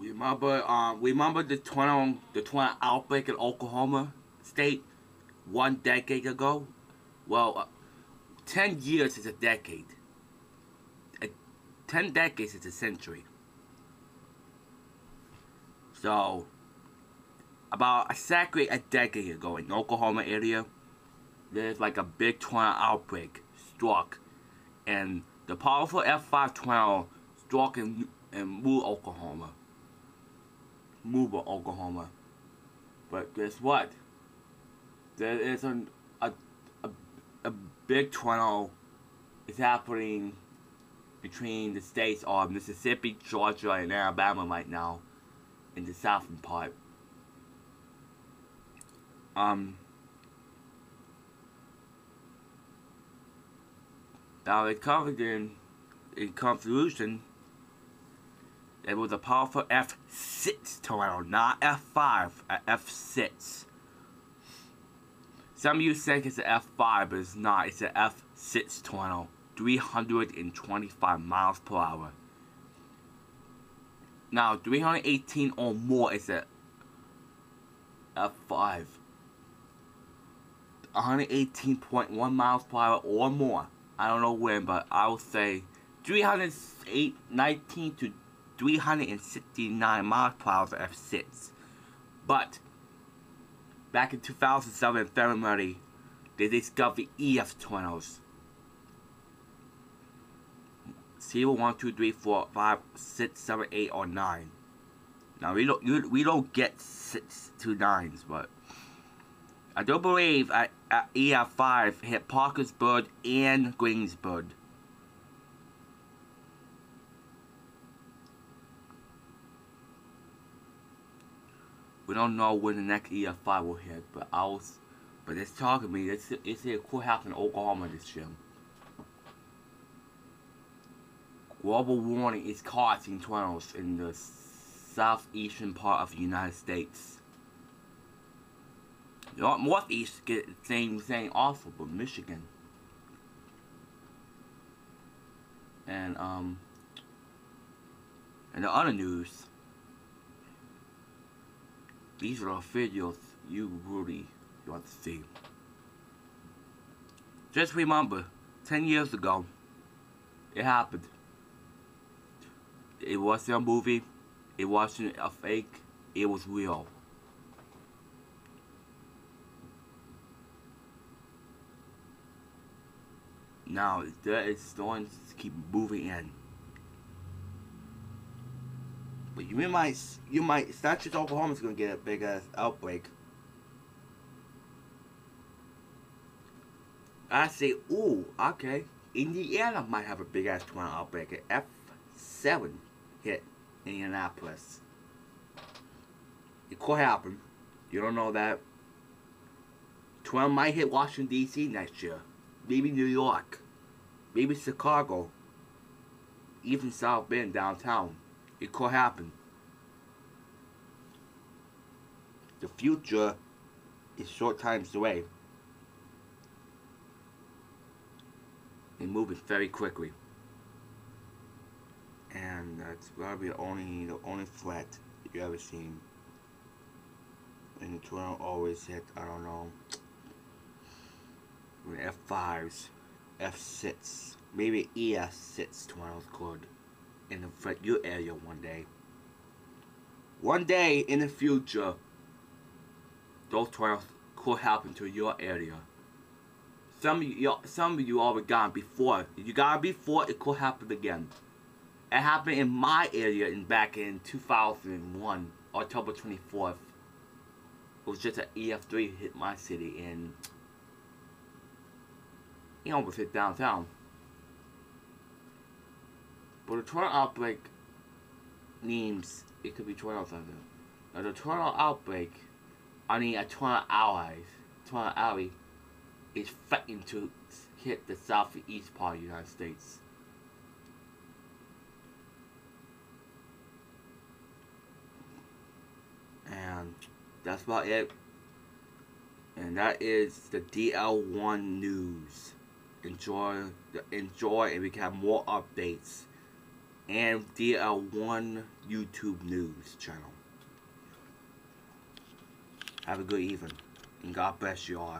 Remember the tornado outbreak in Oklahoma State 1 decade ago? Well, 10 years is a decade. 10 decades is a century. So, about exactly a decade ago in the Oklahoma area, there's like a big tornado outbreak struck, and the powerful F5 tornado struck in Oklahoma. Mobile, Oklahoma. But guess what? There is a, a big tornado is happening between the states of Mississippi, Georgia, and Alabama right now in the southern part. Now it covered in conclusion, it was a powerful F6 tornado, not F5, F6. Some of you think it's an F5, but it's not. It's an F6 tornado, 325 miles per hour. Now, 318 or more is a F5. 118.1 miles per hour or more. I don't know when, but I will say 319 to 369 miles per hour for F6. But back in 2007, February, they discovered EF tornadoes. 0, 1, 2, 3, 4, 5, 6, 7, 8, or 9. Now we don't get 6 to 9s, but I do believe at EF5 hit Parkersburg and Greensburg. We don't know when the next EF5 will hit, but it's talking to me. It's it could happen in Oklahoma this year. Global warming is causing tornadoes in the southeastern part of the United States. The northeast get the same also, but Michigan. And in the other news, these are the videos you really want to see. Just remember, 10 years ago, it happened. It wasn't a movie, it wasn't a fake, it was real. Now, it's starting to keep moving in. But you might, it's not just Oklahoma's gonna get a big ass outbreak. I say, ooh, okay, Indiana might have a big ass tornado outbreak. At F7 hit Indianapolis. It could happen. You don't know that. Tornado might hit Washington D.C. next year. Maybe New York. Maybe Chicago. Even South Bend downtown. It could happen. The future is short times away. And moving very quickly. And that's probably the only threat you ever seen. And the tornado always hit, I don't know, with F5s, F6, maybe EF6 tornadoes could in your area one day. One day in the future, those tornadoes could happen to your area. Some of you already got before. If you got it before, it could happen again. It happened in my area back in 2001, October 24th. It was just an EF3 hit my city, and it almost hit downtown. But the tornado outbreak means it could be tornadoes out there. Now the tornado outbreak, a tornado alley is fighting to hit the southeast part of the United States. And that's about it. And that is the DL1 news. Enjoy, and we can have more updates and there are one YouTube news channel. Have a good evening, and God bless you all.